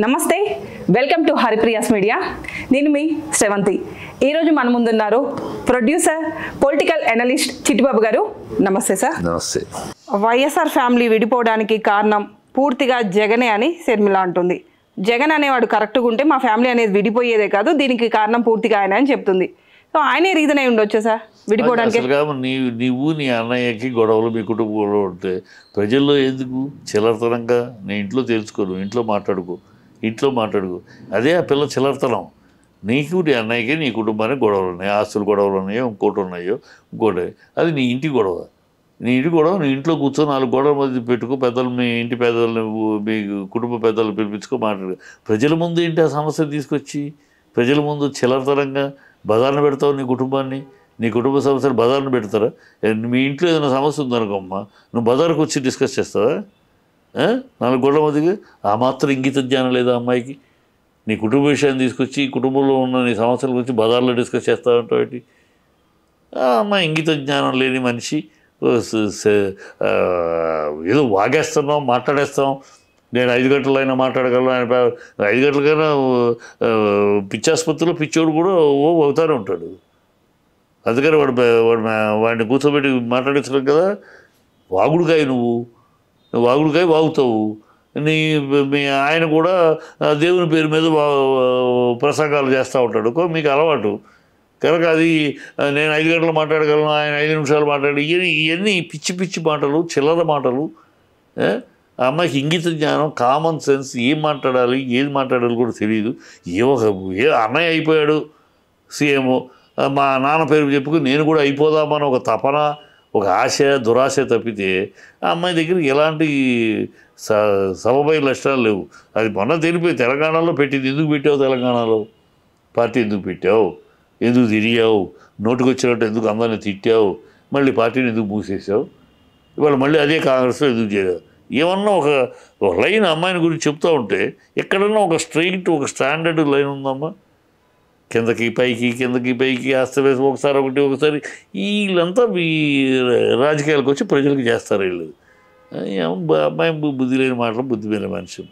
నమస్తే, welcome to Haripriya's media. నేను మీ శ్రవంతి. ఈరోజు మన ముందున్నారు ప్రొడ్యూసర్, పొలిటికల్ అనలిస్ట్ చిట్టిబాబు గారు. నమస్తే సార్. నమస్తే. వైఎస్ఆర్ ఫ్యామిలీ విడిపోవడానికి కారణం పూర్తిగా జగనే అని శర్మిల అంటుంది. జగన్ అనేవాడు కరెక్ట్గా ఉంటే మా ఫ్యామిలీ అనేది విడిపోయేదే కాదు, దీనికి కారణం పూర్తిగా ఆయన అని చెప్తుంది. సో ఆయనే రీజన్ అయి ఉండొచ్చు సార్ విడిపోవడానికి. నీవు నీ అన్నయ్యకి గొడవలు, మీ కుటుంబ గొడవలు ఉంటే ప్రజల్లో ఎందుకు చిల్లరతనంగా నీ ఇంట్లో తెలుసుకోను, ఇంట్లో మాట్లాడుకో. అదే ఆ పిల్ల చిల్లరతనం. నీకు నీ అన్నయ్యకి నీ కుటుంబానికి గొడవలు ఉన్నాయి, ఆస్తులు గొడవలు ఉన్నాయో ఇంకోటి అది నీ ఇంటి గొడవ. నీ ఇంట్లో కూర్చొని 4 గోడల మధ్య పెట్టుకో, పెద్దలు మీ ఇంటి పెద్దలు, మీ కుటుంబ పెద్దలు పిలిపించుకో మాట్లాడు. ప్రజల ముందు ఏంటి ఆ సమస్య తీసుకొచ్చి ప్రజల ముందు చిల్లరతనంగా బజార్ను పెడతావు? నీ కుటుంబ సమస్యలు బజార్ను పెడతారా? మీ ఇంట్లో ఏదైనా సమస్య ఉందనుకోమ్మా, నువ్వు బజార్కు వచ్చి డిస్కస్ చేస్తావా? 4 గోడల మధ్యకి ఆ మాత్రం ఇంగిత జ్ఞానం లేదా అమ్మాయికి? నీ కుటుంబ విషయాన్ని తీసుకొచ్చి కుటుంబంలో ఉన్న నీ సమస్యల గురించి బజార్లో డిస్కస్ చేస్తావంటావు ఏంటి? అమ్మాయి ఇంగిత జ్ఞానం లేని మనిషి. ఏదో వాగేస్తున్నాం, మాట్లాడేస్తాం. నేను 5 గంటలైనా మాట్లాడగలను, ఆయన 5 గంటలకైనా పిచ్చాసుపత్రిలో పిచ్చోడు కూడా అవుతానే ఉంటాడు. అందుకని వాడిని కూర్చోబెట్టి మాట్లాడించడం కదా. నువ్వు వాగుడుకాయ వాగుతావు. మీ ఆయన కూడా దేవుని పేరు మీద ప్రసంగాలు చేస్తూ ఉంటాడు. మీకు అలవాటు కనుక అది నేను 5 గంటలు మాట్లాడగలను, ఆయన 5 నిమిషాలు మాట్లాడి, ఇవన్నీ పిచ్చి మాటలు, చిల్లర మాటలు. ఆ అమ్మాయికి ఇంగిత జ్ఞానం, కామన్ సెన్స్, ఏది మాట్లాడాలి కూడా తెలియదు. అన్నయ్య అయిపోయాడు సీఎం, మా నాన్న పేరు చెప్పుకుని నేను కూడా అయిపోదామని ఒక తపన, ఒక ఆశ, దురాశ తప్పితే ఆ అమ్మాయి దగ్గర ఎలాంటి సమవాయ లక్షణాలు లేవు. అది మొన్న తెలిపోయి తెలంగాణలో పెట్టింది. ఎందుకు పెట్టావు తెలంగాణలో పార్టీ? ఎందుకు పెట్టావు? ఎందుకు తిరిగావు? నోటుకు వచ్చినట్టు ఎందుకు అందరిని తిట్టావు? మళ్ళీ పార్టీని ఎందుకు మూసేసావు? ఇవాళ మళ్ళీ అదే కాంగ్రెస్లో ఎందుకు చేరావు? ఏమన్నా ఒక లైన్ అమ్మాయిని గురించి చెప్తూ ఉంటే ఎక్కడన్నా ఒక స్ట్రైట్, ఒక స్టాండర్డ్ లైన్ ఉందమ్మా? కిందకి పైకి అస్తవేసి ఒకసారి వీళ్ళంతా రాజకీయాలకు వచ్చి ప్రజలకు చేస్తారు. వీళ్ళు అమ్మాయి బుద్ధి లేని మాటలు, బుద్ధి లేని మనిషి.